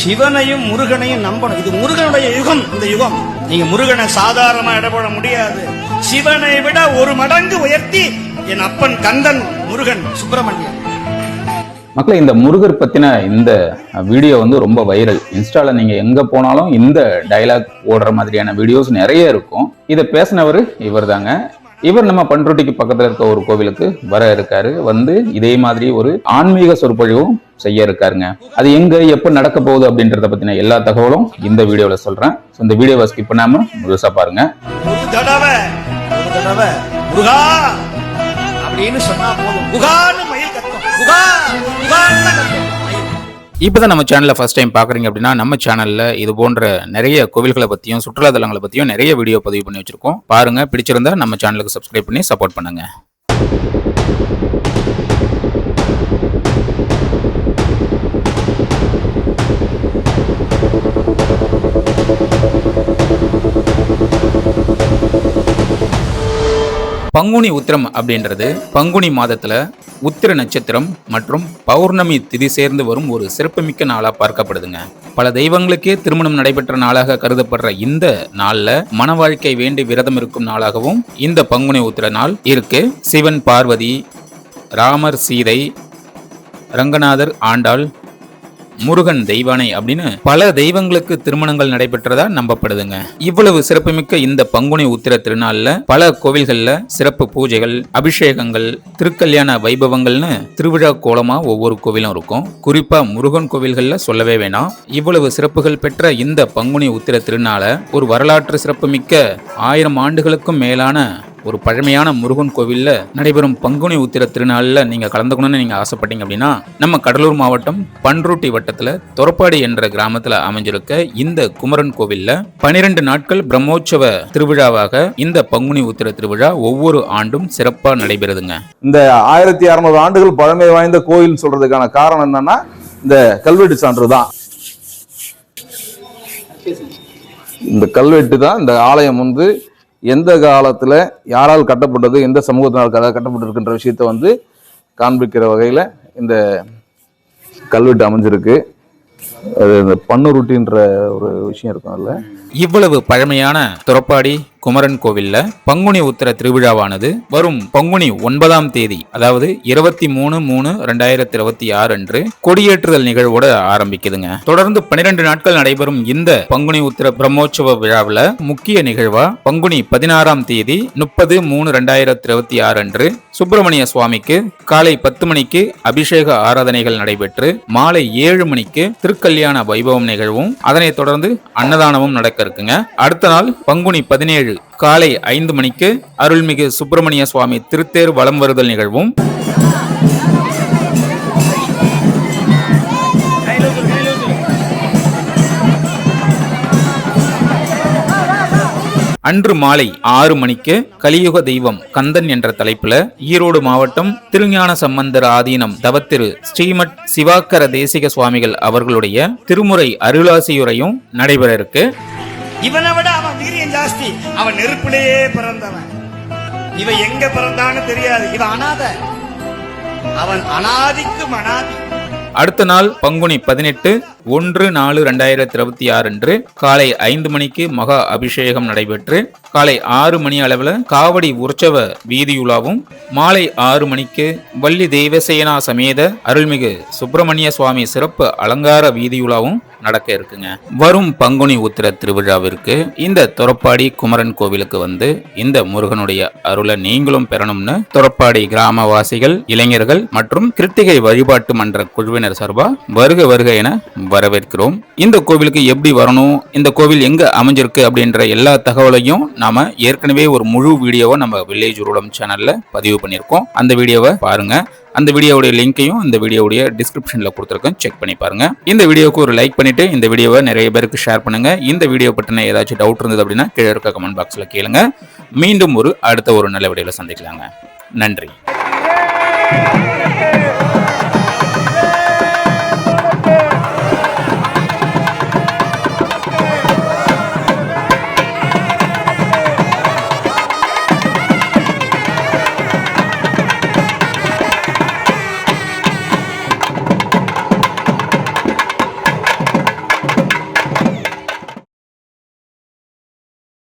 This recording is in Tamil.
சிவனையும் முருகனையும் நம்பணும். இது முருகனுடைய யுகம். இந்த யுகம் நீங்க முருகனை சாதாரணமா இடப்பட முடியாது. சிவனை விட ஒரு மடங்கு உயர்த்தி என் அப்பன் கந்தன் முருகன் சுப்பிரமணியன். மக்களே, இந்த முருகர் பத்தின இந்த வீடியோ வந்து ரொம்ப வைரல். இன்ஸ்டால நீங்க எங்க போனாலும் இந்த டைலாக் ஓடுற மாதிரியான வீடியோஸ் நிறைய இருக்கும். இதை பேசினவர் இவர் தாங்க. இவர் நம்ம பண்ருட்டிக்கு பக்கத்துல இருக்க ஒரு கோவிலுக்கு வர இருக்காரு. வந்து இதே மாதிரி ஒரு ஆன்மீக சொற்பொழிவும் செய்ய இருக்காருங்க. அது எங்க எப்ப நடக்க போகுது அப்படின்றத பத்தின எல்லா தகவலும் இந்த வீடியோல சொல்றேன். இந்த வீடியோவை ஸ்கிப் பண்ணாம முழுசா பாருங்க. ஒரு தடவை முருகா அப்படின்னு சொன்னா போதும், முருகான்னு மயில் கத்தும். முருகா முருகான்னு கத்தும். இப்போதான் நம்ம சேனலை ஃபர்ஸ்ட் டைம் பார்க்குறீங்க அப்படின்னா, நம்ம சேனலில் இது போன்ற நிறைய கோவில்களை பற்றியும் சுற்றுலாத்தலங்களை பற்றியும் நிறைய வீடியோ பதிவு பண்ணி வச்சுருக்கோம். பாருங்கள், பிடிச்சிருந்தா நம்ம சேனலுக்கு சப்ஸ்கிரைப் பண்ணி சப்போர்ட் பண்ணுங்கள். பங்குனி உத்திரம் அப்படின்றது பங்குனி மாதத்துல உத்திர நட்சத்திரம் மற்றும் பௌர்ணமி திதி சேர்ந்து வரும் ஒரு சிறப்புமிக்க நாளா பார்க்கப்படுதுங்க. பல தெய்வங்களுக்கே திருமணம் நடைபெற்ற நாளாக கருதப்படுற இந்த நாள்ல மன வாழ்க்கை வேண்டி விரதம் இருக்கும் நாளாகவும் இந்த பங்குனி உத்திர நாள் இருக்கு. சிவன் பார்வதி, ராமர் சீதை, ரங்கநாதர் ஆண்டாள், முருகன் தெய்வானை அப்படின்னு பல தெய்வங்களுக்கு திருமணங்கள் நடைபெற்றதா நம்பப்படுதுங்க. இவ்வளவு சிறப்புமிக்க இந்த பங்குனி உத்திர திருநாள்ல பல கோவில்கள்ல சிறப்பு பூஜைகள், அபிஷேகங்கள், திருக்கல்யாண வைபவங்கள்னு திருவிழா கோலமா ஒவ்வொரு கோவிலும் இருக்கும். குறிப்பா முருகன் கோவில்கள்ல சொல்லவே வேணாம். இவ்வளவு சிறப்புகள் பெற்ற இந்த பங்குனி உத்திர திருநாளை ஒரு வரலாற்று சிறப்புமிக்க 1000 ஆண்டுகளுக்கும் மேலான ஒரு பழமையான முருகன் கோவில்ல நடைபெறும் பங்குனி உத்திர திருநாள்ல நீங்க கலந்துக்கணும்னு நீங்க ஆசைப்பட்டீங்க அப்படின்னா, நம்ம கடலூர் மாவட்டம் பண்ருட்டி வட்டத்துல தொரப்பாடி என்ற கிராமத்துல அமைஞ்சிருக்க இந்த குமரன் கோவில்ல 12 நாட்கள் பிரம்மோற்சவ திருவிழாவாக இந்த பங்குனி உத்திர திருவிழா ஒவ்வொரு ஆண்டும் சிறப்பா நடைபெறுதுங்க. இந்த 1600 ஆண்டுகள் பழமை வாய்ந்த கோயில் சொல்றதுக்கான காரணம் என்னன்னா, இந்த கல்வெட்டு சான்று தான். இந்த கல்வெட்டு தான் இந்த ஆலயம் வந்து எந்த காலத்துல யாரால் கட்டப்பட்டது, எந்த சமூகத்தினால் கட்டப்பட்டிருக்கின்ற விஷயத்த வந்து காண்பிக்கிற வகையில இந்த கல்வெட்டு அமைஞ்சிருக்கு. அது இந்த பன்னுருட்டின்ற ஒரு விஷயம் இருக்கும். அதுல இவ்வளவு பழமையான தொரப்பாடி குமரன் கோவில்ல பங்குனி உத்திர திருவிழாவானது வரும் பங்குனி 9ஆம் தேதி, அதாவது 23/3/2026 அன்று கொடியேற்றுதல் நிகழ்வோட ஆரம்பிக்குதுங்க. தொடர்ந்து 12 நாட்கள் நடைபெறும் இந்த பங்குனி உத்திர பிரம்மோற்சவ விழாவில் முக்கிய நிகழ்வா பங்குனி 16ஆம் தேதி 30/3/2026 அன்று சுப்பிரமணிய சுவாமிக்கு காலை 10 மணிக்கு அபிஷேக ஆராதனைகள் நடைபெற்று மாலை 7 மணிக்கு திருக்கல்யாண வைபவம் நிகழ்வும் அதனைத் தொடர்ந்து அன்னதானமும் நடக்க இருக்குங்க. அடுத்த நாள் பங்குனி 17 காலை 5 மணிக்கு அருள்மிகு சுப்பிரமணிய சுவாமி திருத்தேர் வலம் வருதல் நிகழ்வும், அன்று மாலை 6 மணிக்கு கலியுக தெய்வம் கந்தன் என்ற தலைப்புல ஈரோடு மாவட்டம் திருஞான சம்பந்தர் ஆதீனம் தவத்திரு ஸ்ரீமத் சிவாக்கர தேசிக சுவாமிகள் அவர்களுடைய திருமுறை அருளாசியுரையும் நடைபெற இருக்கு. இவனை விட அவன் வீரியம் ஜாஸ்தி. அவன் நெருப்பிலேயே பிறந்தவன். இவன் எங்க பிறந்தான்னு தெரியாது. இவன் அனாத. அவன் அனாதிக்கு மனாதி. அடுத்த நாள் பங்குனி 18 1/4/2026 அன்று காலை 5 மணிக்கு மகா அபிஷேகம் நடைபெற்று காலை 6 மணி அளவில் காவடி உற்சவ வீதியுலாவும், மாலை 6 மணிக்கு வள்ளி தேவசேனா சமேத அருள்மிகு சுப்பிரமணிய சுவாமி சிறப்பு அலங்கார வீதியுலாவும் நடக்க இருக்குங்க. வரும் பங்குனி உத்திர திருவிழாவிற்கு இந்த தொரப்பாடி குமரன் கோவிலுக்கு வந்து இந்த முருகனுடைய அருளை நீங்களும் பெறணும்னு தொரப்பாடி கிராமவாசிகள், இளைஞர்கள் மற்றும் கிருத்திகை வழிபாட்டு மன்ற குழுவினர் சார்பா வருக வருக என வரவேற்கிறோம். இந்த கோவிலுக்கு எப்படி வரணும், இந்த கோவில் எங்க அமைஞ்சிருக்கு அப்படின்ற எல்லா தகவலையும் நாம ஏற்கனவே ஒரு முழு வீடியோவை நம்ம வில்லேஜ் ரூலம் சேனல்ல பதிவு பண்ணியிருக்கோம். அந்த வீடியோவை பாருங்க. அந்த வீடியோவுடைய லிங்கையும் இந்த வீடியோவுடைய டிஸ்கிரிப்ஷன்ல கொடுத்துருக்கேன், செக் பண்ணி பாருங்க. இந்த வீடியோக்கு ஒரு லைக் பண்ணிட்டு இந்த வீடியோவை நிறைய பேருக்கு ஷேர் பண்ணுங்க. இந்த வீடியோ பற்றின ஏதாச்சும் டவுட் இருந்தது அப்படின்னா கீழே இருக்க கமெண்ட் பாக்ஸ்ல கேளுங்க. மீண்டும் அடுத்த ஒரு நல்ல வீடியோல சந்திக்கலாங்க. நன்றி.